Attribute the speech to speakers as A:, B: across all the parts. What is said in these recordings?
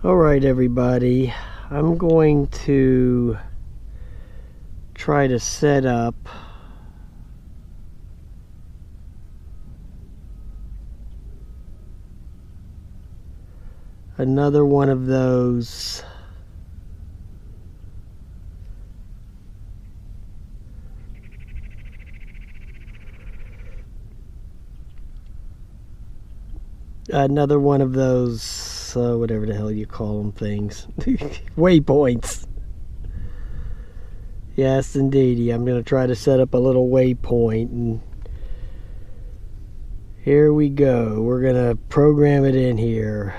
A: Alright everybody, I'm going to try to set up another one of those whatever the hell you call them things. Waypoints. Yes, indeedy. I'm going to try to set up a little waypoint, and here we go. We're going to program it in here.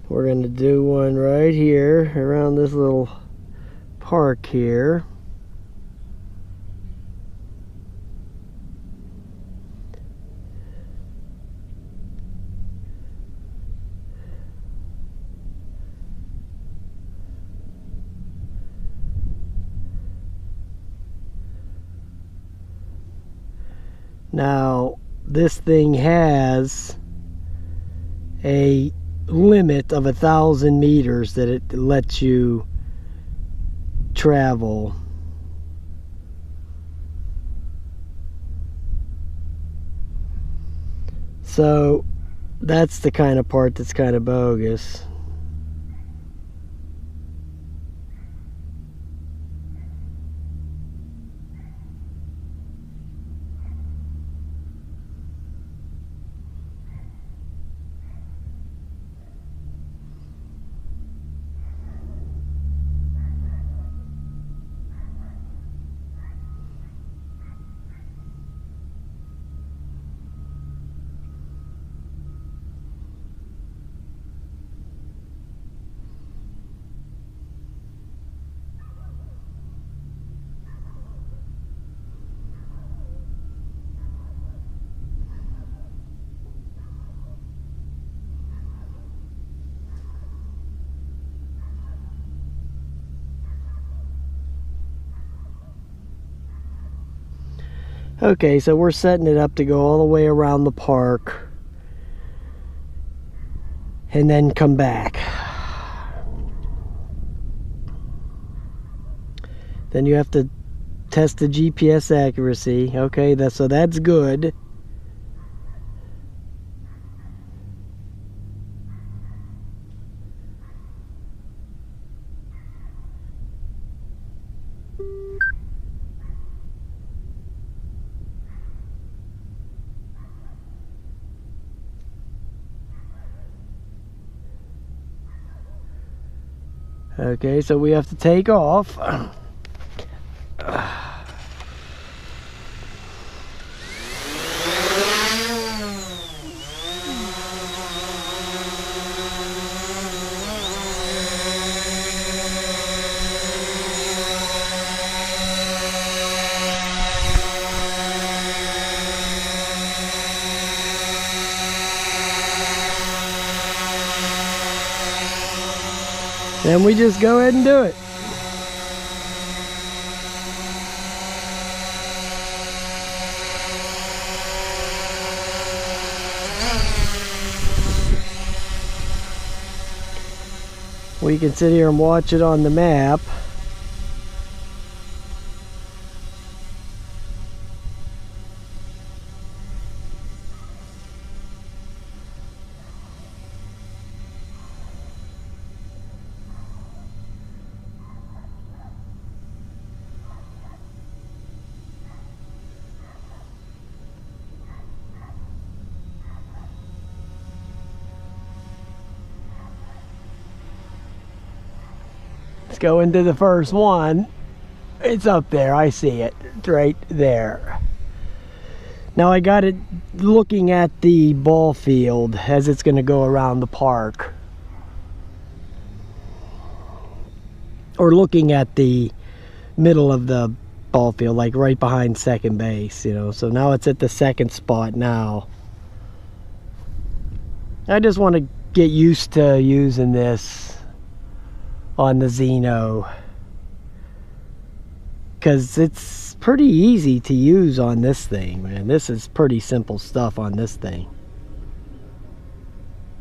A: We're going to do one right here around this little park here. Now, this thing has a limit of 1,000 meters that it lets you travel. So that's the kind of part that's kind of bogus. Okay, so we're setting it up to go all the way around the park and then come back. Then you have to test the GPS accuracy. Okay, so that's good. Okay, so we have to take off. Then we just go ahead and do it. We can sit here and watch it on the map. Let's go into the first one. It's up there. I see it. It's right there. Now I got it looking at the ball field as it's going to go around the park. Or looking at the middle of the ball field, like right behind second base, you know. So now it's at the second spot now. I just want to get used to using this on the Zino, because it's pretty easy to use on this thing, man. This is pretty simple stuff on this thing.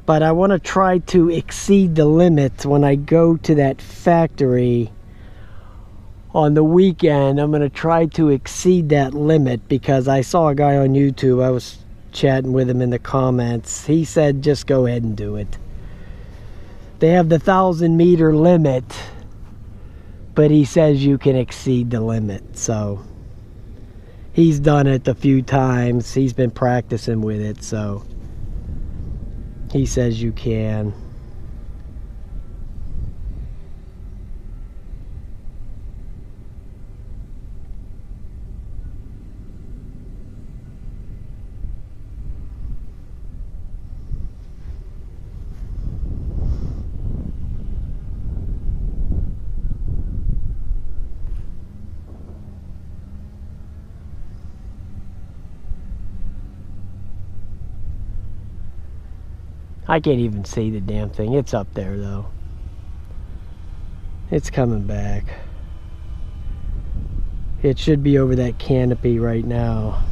A: But I want to try to exceed the limit when I go to that factory on the weekend. I'm going to try to exceed that limit, because I saw a guy on YouTube, I was chatting with him in the comments, he said just go ahead and do it. They have the 1,000-meter limit, but he says you can exceed the limit. So he's done it a few times, he's been practicing with it, so he says you can. I can't even see the damn thing. It's up there though. It's coming back. It should be over that canopy right now.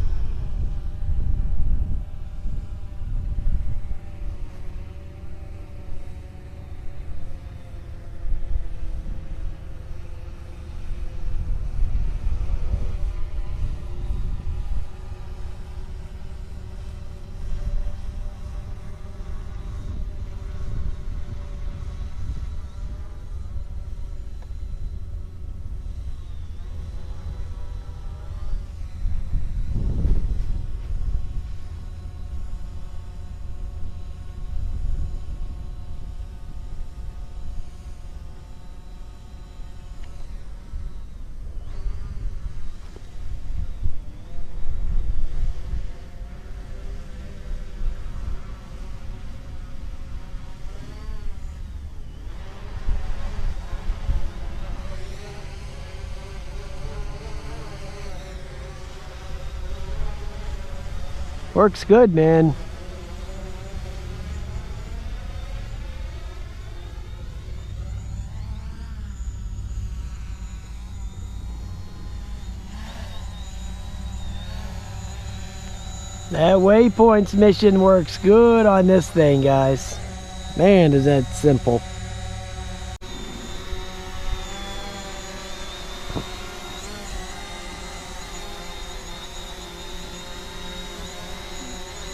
A: Works good, man. That Waypoints mission works good on this thing, guys. Man, is that simple.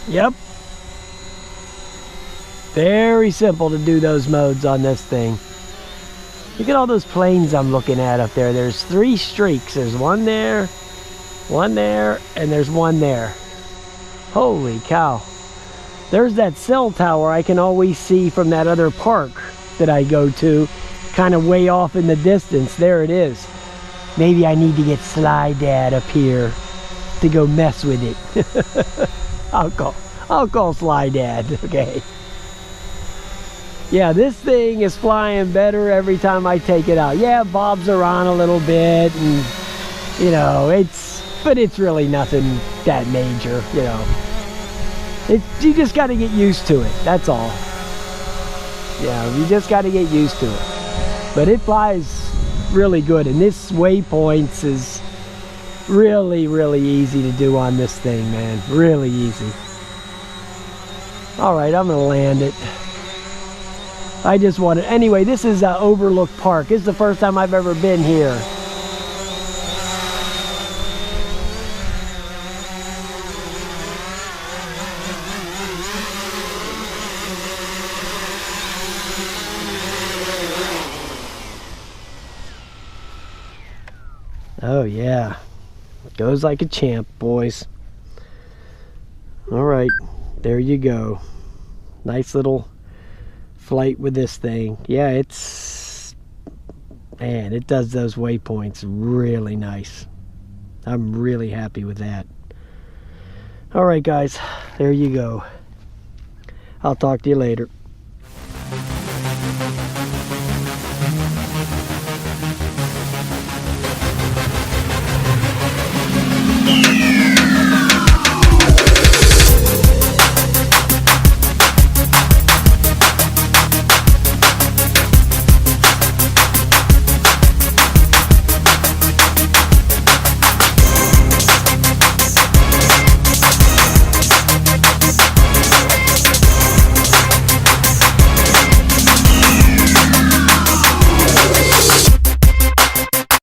A: Yep. Very simple to do those modes on this thing. Look at all those planes I'm looking at up there. There's 3 streaks. There's one there, and there's one there. Holy cow. There's that cell tower I can always see from that other park that I go to, kind of way off in the distance. There it is. Maybe I need to get Sly Dad up here to go mess with it. I'll call Sly Dad, okay? Yeah, this thing is flying better every time I take it out. Yeah, it bobs around a little bit, and you know, but it's really nothing that major, you know. You just got to get used to it, that's all. Yeah, you just got to get used to it. But it flies really good, and this Waypoints is really, really easy to do on this thing, man. Really easy. Alright, I'm going to land it. I just want to... Anyway, this is Overlook Park. This is the first time I've ever been here. Oh, yeah. Goes like a champ, boys. Alright, there you go. Nice little flight with this thing. Yeah, man, it does those waypoints really nice. I'm really happy with that. Alright guys, there you go. I'll talk to you later.
B: Yeah.